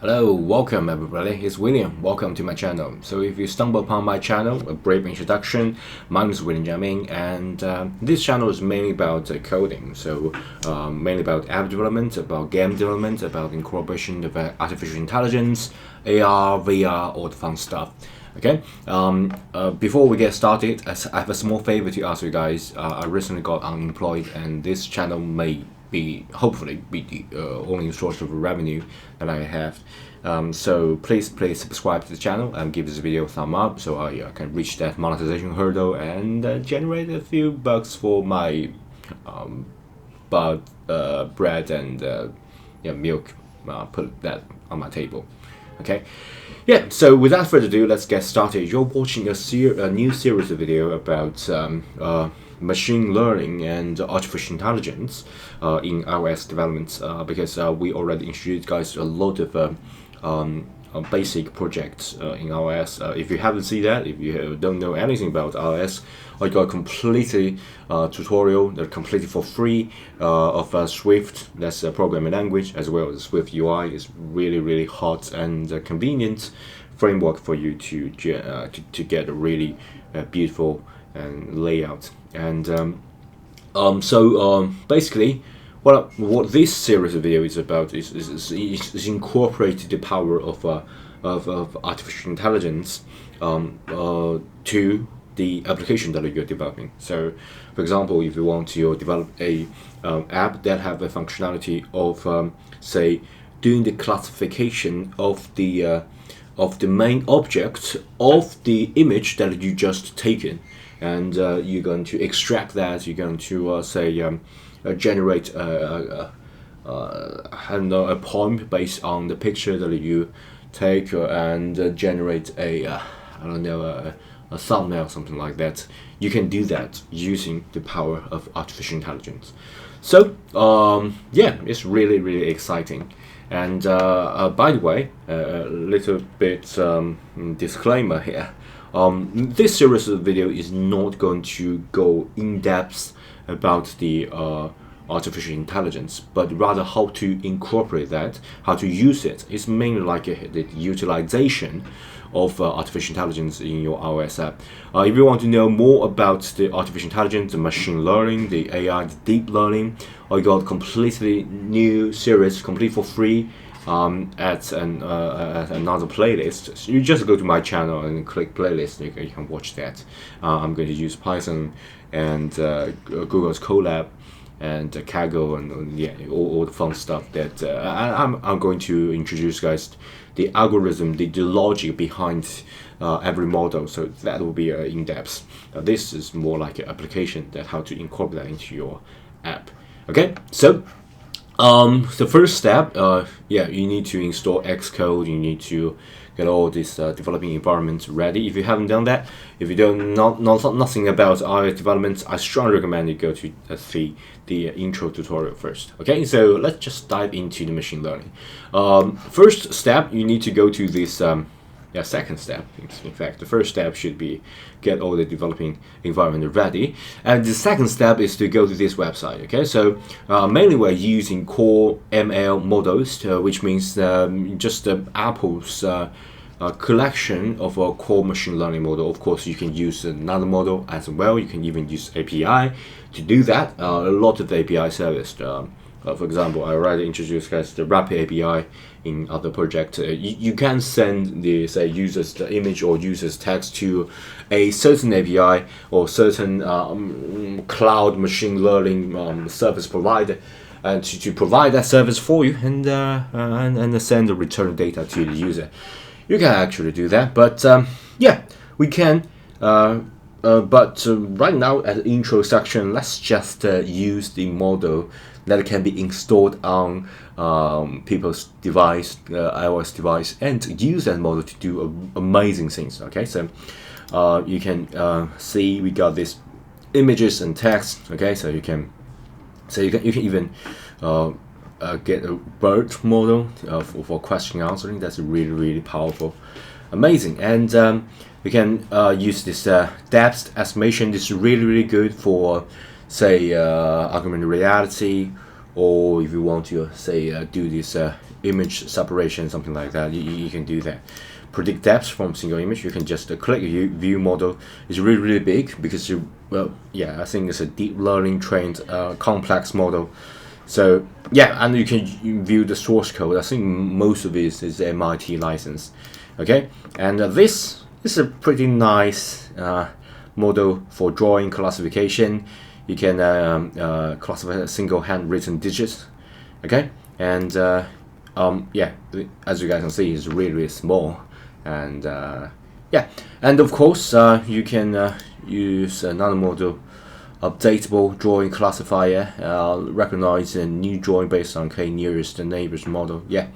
Hello, welcome everybody, it's William. Welcome to my channel. So if you stumble upon my channel, a brief introduction, my name is William Jiaming, and this channel is mainly about coding. So mainly about app development, about game development, about incorporation of artificial intelligence, AR, VR, all the fun stuff. Okay, before we get started, I have a small favor to ask you guys. I recently got unemployed, and this channel may hopefully be the only source of revenue that I have. So please subscribe to the channel and give this video a thumb up so I can reach that monetization hurdle and generate a few bucks for my bread and milk. Put that on my table. Okay. Yeah, so without further ado, let's get started. You're watching a new series of video about machine learning and artificial intelligence in iOS development because we already introduced guys a lot of basic projects in iOS. If you haven't seen that, if you don't know anything about iOS, I got a completely tutorial that's completely for free of Swift, that's a programming language, as well as Swift UI. Is really hot and convenient framework for you to get a really beautiful layout. And basically, what this series of video is about is incorporating the power of artificial intelligence to the application that you're developing. So, for example, if you want to develop a app that have a functionality of say doing the classification of the main object of the image that you just taken, and you're going to extract that. You're going to generate I don't know, a poem based on the picture that you take and generate a a thumbnail, something like that. You can do that using the power of artificial intelligence. So yeah, it's really exciting. And by the way, a little bit disclaimer here. This series of video is not going to go in depth about the artificial intelligence, but rather how to incorporate that, how to use it. It's mainly like the utilization of artificial intelligence in your iOS app. If you want to know more about the artificial intelligence, the machine learning, the AI, the deep learning, I got completely new series, complete for free at another playlist. So you just go to my channel and click playlist. You can watch that. I'm going to use Python and Google's Colab and Kaggle and yeah, all the fun stuff that I'm going to introduce guys the algorithm, the logic behind every model, so that will be in depth. This is more like an application that how to incorporate that into your app. Okay, so the first step, yeah, you need to install Xcode. You need to get all this developing environment ready. If you haven't done that, if you don't know nothing about iOS development, I strongly recommend you go to see the intro tutorial first. Okay, so let's just dive into the machine learning. First step, you need to go to this second step. In fact, the first step should be get all the developing environment ready, and the second step is to go to this website. Okay, so mainly we're using CoreML models, which means just Apple's collection of a core machine learning model. Of course, you can use another model as well. You can even use API to do that. A lot of the API service. For example, I already introduced guys the Rapid API in other projects. You can send the users the image or users text to a certain API or certain cloud machine learning service provider, and to provide that service for you and send the return data to the user. You can actually do that, but yeah, we can. But right now at the intro section, let's just use the model that can be installed on people's device, iOS device, and use that model to do amazing things. Okay, so you can see we got these images and text. Okay, so you can even get a BERT model for question answering. That's really powerful, amazing. And we can use this depth estimation. This is really good for say augmented reality, or if you want to say do this image separation, something like that. You can do that. Predict depth from single image. You can just click view model. It's really big because I think it's a deep learning trained complex model. So yeah, and you can view the source code. I think most of it is MIT license. Okay, and this is a pretty nice model for drawing classification. You can classify a single handwritten digits. Okay, and yeah, as you guys can see, it's really small. And yeah, and of course you can use another model, updatable drawing classifier, recognize a new drawing based on k nearest neighbors model. Yeah,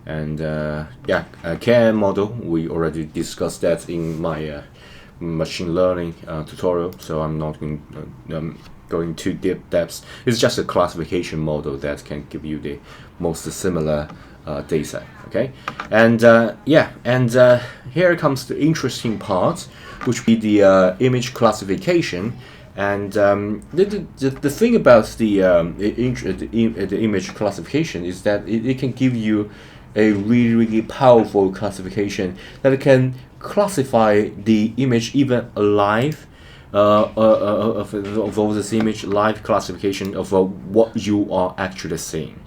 and yeah, KM model, we already discussed that in my machine learning tutorial, so I'm not going too deep depths. It's just a classification model that can give you the most similar data. Okay, and yeah, and here comes the interesting part, which would be the image classification. And the thing about the image classification is that it can give you a really powerful classification that can classify the image even alive, of this image, live classification of what you are actually seeing.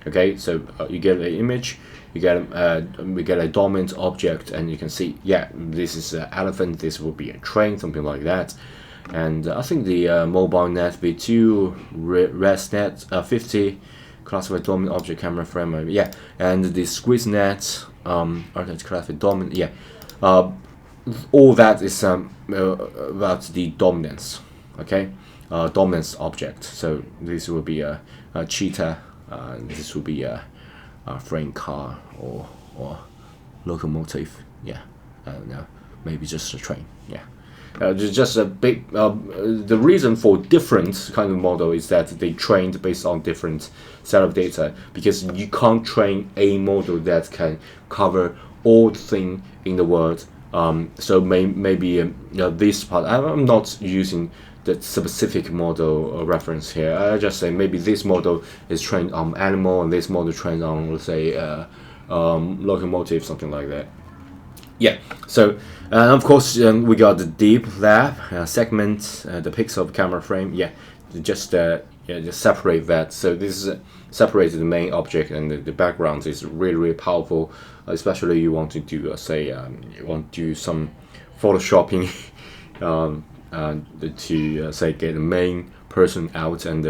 Okay, so you get an image, we get a dominant object, and you can see, yeah, this is an elephant, this will be a train, something like that. And I think the mobile net v2 ResNet 50 classified dominant object camera frame, yeah, and the squeeze net classified dominant, yeah, all that is about the dominance. Okay, dominance object. So this will be a cheetah. This will be a frame car or locomotive. Yeah, I don't know, maybe just a train. Yeah. Just a big. The reason for different kind of model is that they trained based on different set of data, because you can't train a model that can cover all the thing in the world. So maybe this part. I'm not using the specific model reference here. I just say maybe this model is trained on animal and this model trained on, let's say, locomotive, something like that. Yeah, so of course we got the deep lab segment, the pixel camera frame. Yeah, just separate that. So this is separated the main object, and the background is really powerful. Especially you want to do say you want to do some photoshopping to say get the main person out and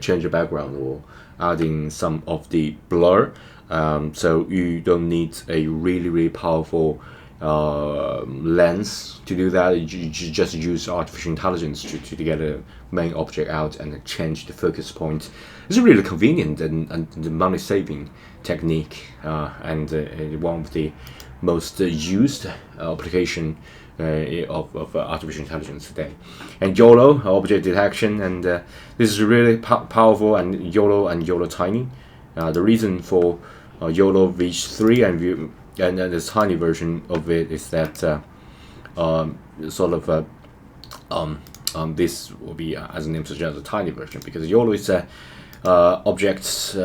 change the background or adding some of the blur. So you don't need a really powerful lens to do that. You just use artificial intelligence to get a main object out and change the focus point. It's a really convenient and money saving technique, and one of the most used application of artificial intelligence today. And YOLO, object detection, and this is really powerful, and YOLO tiny. The reason for YOLO v3 and the tiny version of it is that this will be, as the name suggests, a tiny version, because YOLO is a object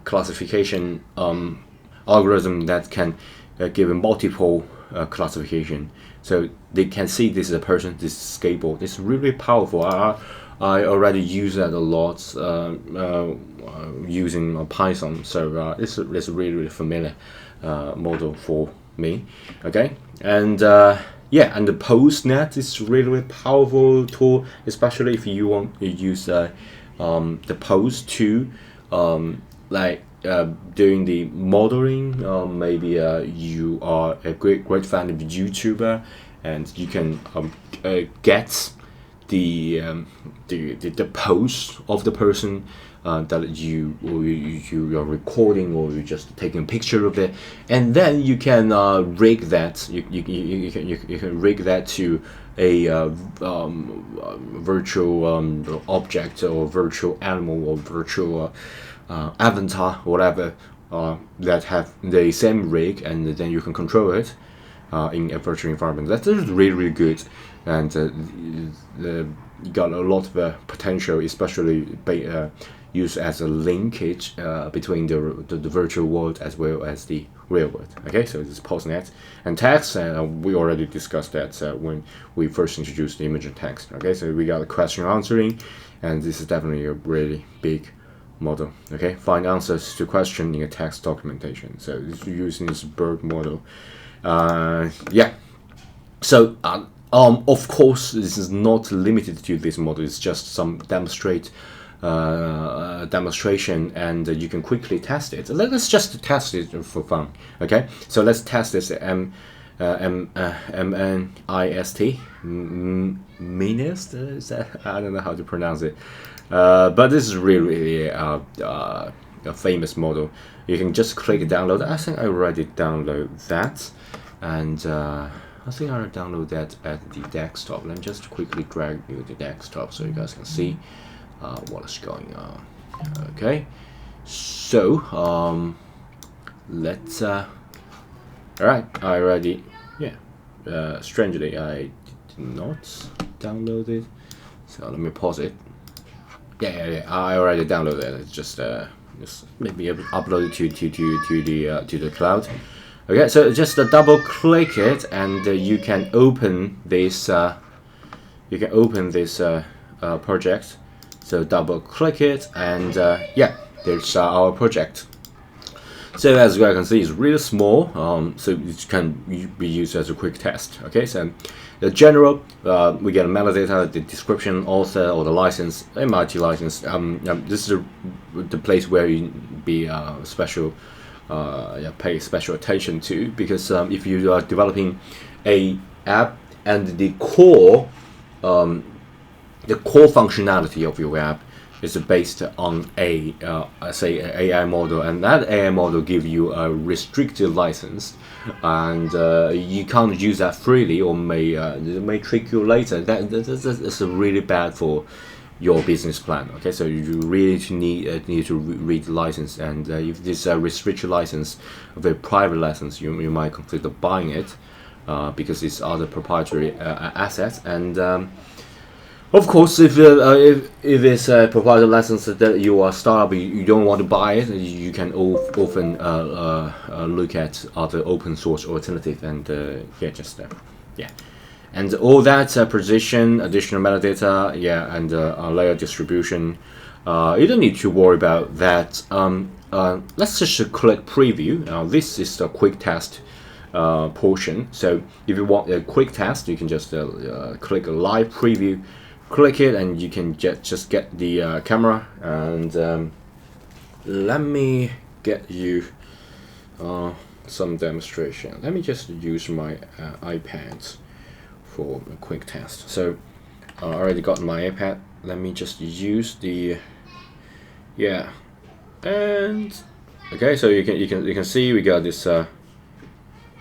classification algorithm that can give a multiple classification. So they can see this is a person, this is skateboard. It's really powerful. I already use that a lot using Python, so it's really familiar model for me. Okay, and yeah, and the PostNet is really powerful tool, especially if you want to use the post to doing the modeling. Maybe you are a great fan of YouTuber, and you can get the pose of the person that you are recording, or you're just taking a picture of it, and then you can rig that. You can rig that to a virtual object or virtual animal or virtual avatar, whatever, that have the same rig, and then you can control it. in a virtual environment. That is really good, and you got a lot of potential, especially used as a linkage between the virtual world as well as the real world. Okay, so this is postnet and text, and we already discussed that when we first introduced the image and text. Okay, so we got a question answering, and this is definitely a really big model. Okay, find answers to question in a text documentation. So it's using this BERT model. Yeah. So of course, this is not limited to this model. It's just some demonstration, and you can quickly test it. Let's just test it for fun. Okay. So let's test this MNIST. Minist? Is that? I don't know how to pronounce it. But this is really a famous model. You can just click download. I think I already download that, and I think I download that at the desktop. Let me just quickly drag you to the desktop so you guys can see what is going on. Okay, so let's. All right, I already. Yeah. Strangely, I did not download it. So let me pause it. Yeah. I already downloaded it. It's just maybe upload it to the cloud. Okay, so just double click it, and you can open this. Project. So double click it, and yeah, there's our project. So as you guys can see, it's really small, so it can be used as a quick test. Okay, so the general, we get a metadata, the description, author, or the license, MIT license. This is the place where you be special, pay special attention to, because if you are developing a app and the core functionality of your app is based on say an AI model, and that AI model give you a restricted license, and you can't use that freely, or it may trick you later. That's really bad for your business plan. Okay, so you really need to read the license, and if this restricted license, a very private license, you might consider buying it because it's other proprietary assets. And of course, if it's a proprietary license that you are startup, you don't want to buy it, you can often look at other open source alternative, and and all that precision, additional metadata, and layer distribution. You don't need to worry about that. Let's just click preview. This is the quick test portion. So if you want a quick test, you can just click live preview. Click it, and you can just get the camera, and let me get you some demonstration. Let me just use my iPad for a quick test. So I already got my iPad. Let me just use the and okay. So you can see we got this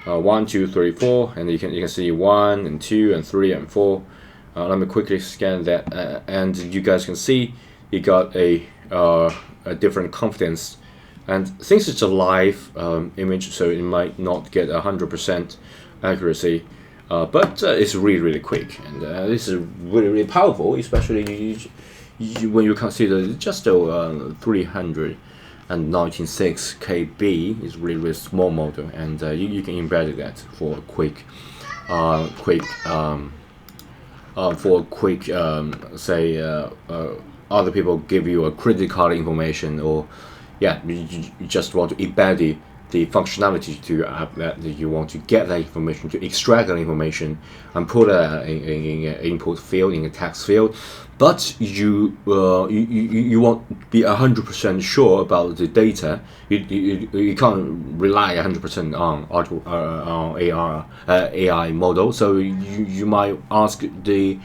1, 2, 3, 4, and you can see 1 and 2 and 3 and 4. Let me quickly scan that, and you guys can see you got a different confidence. And since it's a live image, so it might not get 100% accuracy, but it's really quick, and this is really powerful, especially when you consider just 396 KB is really small model, and you can embed that for quick say other people give you a credit card information, or you just want to embed the functionality to your app, that you want to get that information, to extract that information and put it in an input field, in a text field, but you won't be 100% sure about the data. You can't rely 100% on AI model. So you might ask the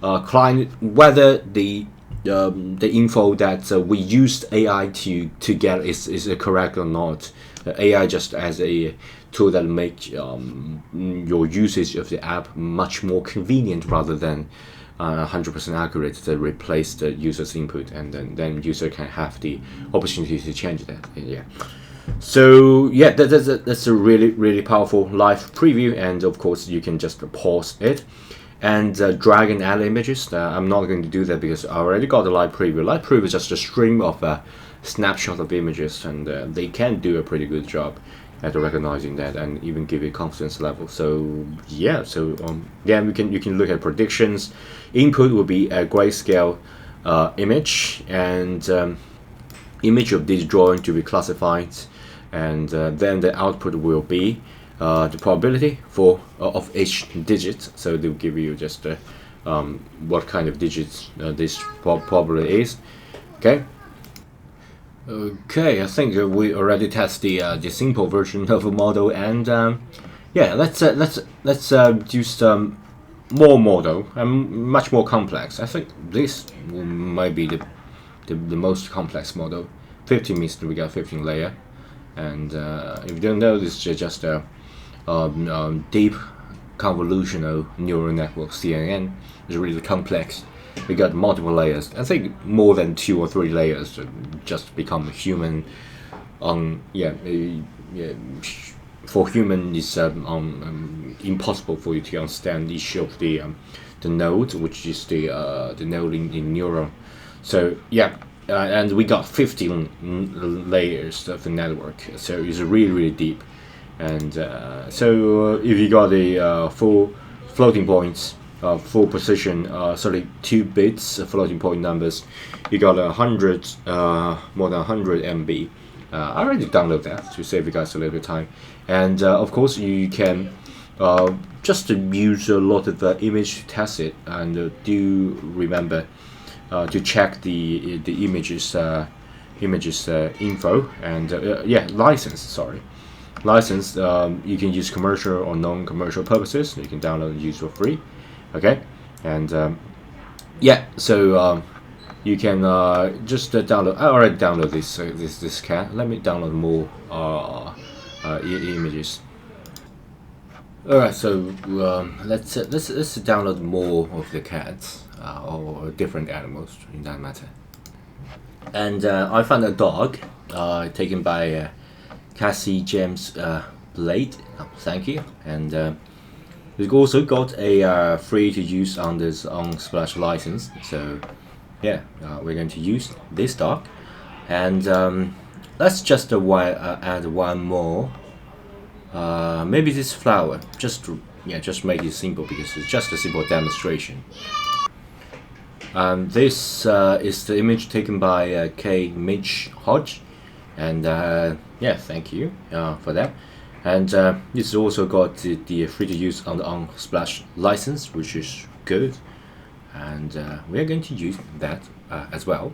client whether the info that we used AI to get is correct or not. AI just as a tool that make your usage of the app much more convenient, rather than 100% accurate to replace the user's input, and then user can have the opportunity to change that. So yeah, that's a really powerful live preview, and of course you can just pause it and drag and add images. I'm not going to do that because I already got the live preview. Live preview is just a stream of snapshot of images, and they can do a pretty good job at recognizing that and even give it confidence level. So yeah, yeah, you can look at predictions. Input will be a grayscale image, and image of this drawing to be classified, and then the output will be the probability for of each digit. So they'll give you just what kind of digits this probability is. Okay. Okay, I think we already tested the simple version of a model, and yeah, let's use more model and much more complex. I think this might be the most complex model. 15 means we got 15 layer, and if you don't know, this is just a deep convolutional neural network, CNN. It's really complex. We got multiple layers. I think more than 2 or 3 layers to just become human. Yeah, for human it's impossible for you to understand each of the node, which is the node in neuron. So yeah, and we got 15 layers of the network. So it's really deep. And so if you got the full floating points, full precision, 32 bits floating point numbers, you got 100, more than 100 MB. I already downloaded that to save you guys a little bit of time. And of course you can just use a lot of the image to test it, and do remember to check the images info, and yeah, license. You can use commercial or non-commercial purposes. You can download and use for free. Okay, and yeah, so you can just download. I already downloaded this cat. Let me download more images. All right, so let's download more of the cats or different animals in that matter. And I found a dog taken by Cassie James Blade. Oh, thank you. And we've also got a free to use on this Unsplash license. So yeah, we're going to use this dog, and let's just add one more. Maybe this flower. Just make it simple because it's just a simple demonstration. This is the image taken by K. Mitch Hodge, and yeah, thank you for that. And it's also got the free to use on the Unsplash license, which is good, and we're going to use that as well.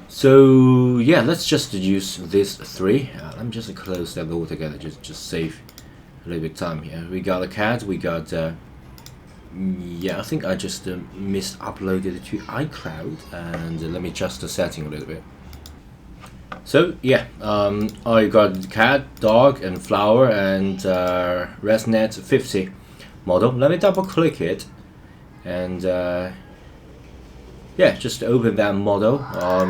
So yeah, let's just use these 3. Let me just close them all together, just save a little bit of time here. We got a cat, we got yeah, I think I just uploaded it to iCloud, and let me adjust the setting a little bit. So yeah, I got cat, dog, and flower, and ResNet 50 model. Let me double click it, and yeah, just open that model.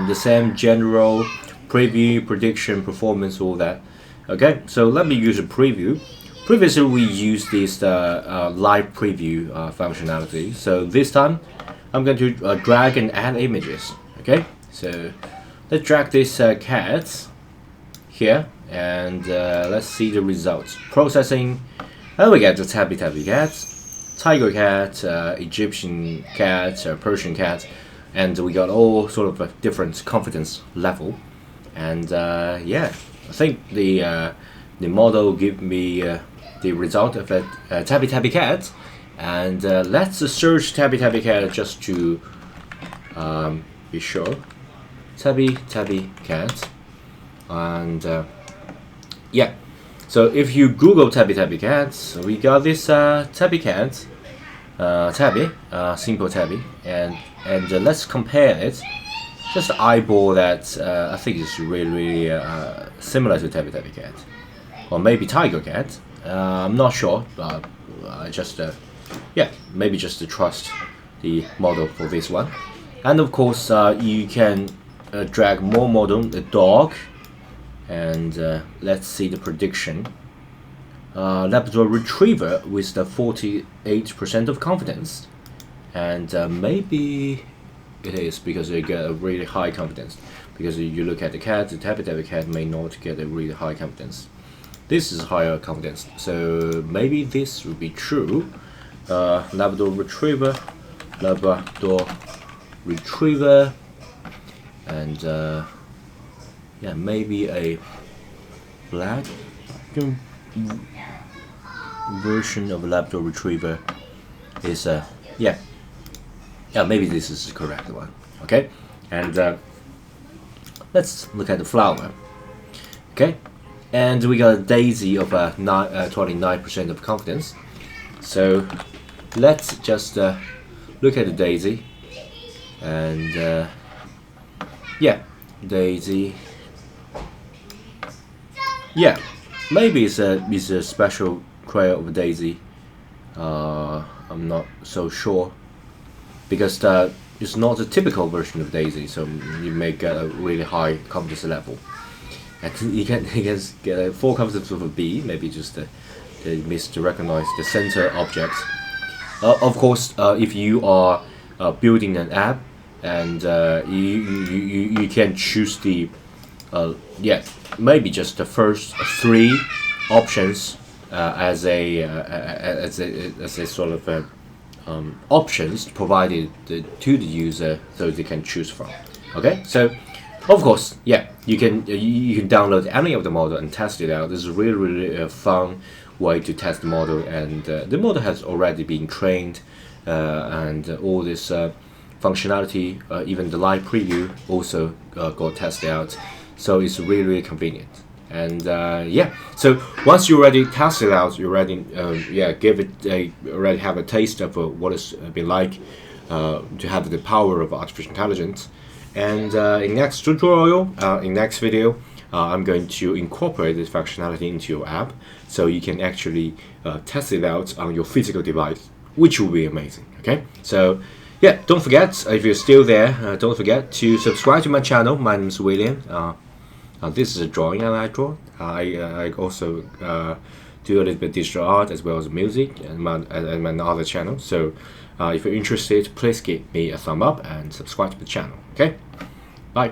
The same general preview, prediction, performance, all that. Okay, so let me use a preview. Previously we used this live preview functionality. So this time I'm going to drag and add images. Okay, so let's drag this cat here, and let's see the results. Processing, and we get the tabby cat, tiger cat, Egyptian cat, Persian cat, and we got all sort of a different confidence level. And yeah, I think the model give me the result of a tabby cat, and let's search tabby cat just to be sure. Tabby cat, and yeah, so if you Google tabby cat, we got this tabby cat, simple tabby, and let's compare it. Just eyeball that. I think it's really similar to tabby cat, or maybe tiger cat. I'm not sure, but just yeah, maybe just to trust the model for this one. And of course, you can drag more model, the dog, And let's see the prediction. Labrador Retriever with the 48% of confidence, and maybe it is because they get a really high confidence. Because you look at the cat, the tappy cat may not get a really high confidence. This is higher confidence, so maybe this would be true. Labrador Retriever, and yeah, maybe a black version of Labrador Retriever is yeah, maybe this is the correct one. Okay, and let's look at the flower. Okay, and we got a daisy of 29% of confidence. So let's just look at the daisy, and yeah, daisy. Yeah, maybe it's a special trait of daisy. I'm not so sure because it's not a typical version of daisy, so you may get a really high confidence level. And you can get a full confidence of a B, maybe just they miss to recognize the center object. Of course, if you are building an app, and you can choose the yeah, maybe just the first 3 options as a sort of options provided to the user, so they can choose from. Okay, so of course, yeah, you can download any of the model and test it out. This is really a fun way to test the model, and the model has already been trained, and all this functionality, even the live preview, also got tested out. So it's really convenient. And yeah, so once you already test it out, you already already have a taste of what it's been like to have the power of artificial intelligence. And in next tutorial, in next video, I'm going to incorporate this functionality into your app, so you can actually test it out on your physical device, which will be amazing. Okay, so yeah, don't forget, if you're still there, don't forget to subscribe to my channel. My name is William. This is a drawing I draw. I also do a little bit of digital art as well as music and my other channel. So if you're interested, please give me a thumb up and subscribe to the channel. Okay, bye.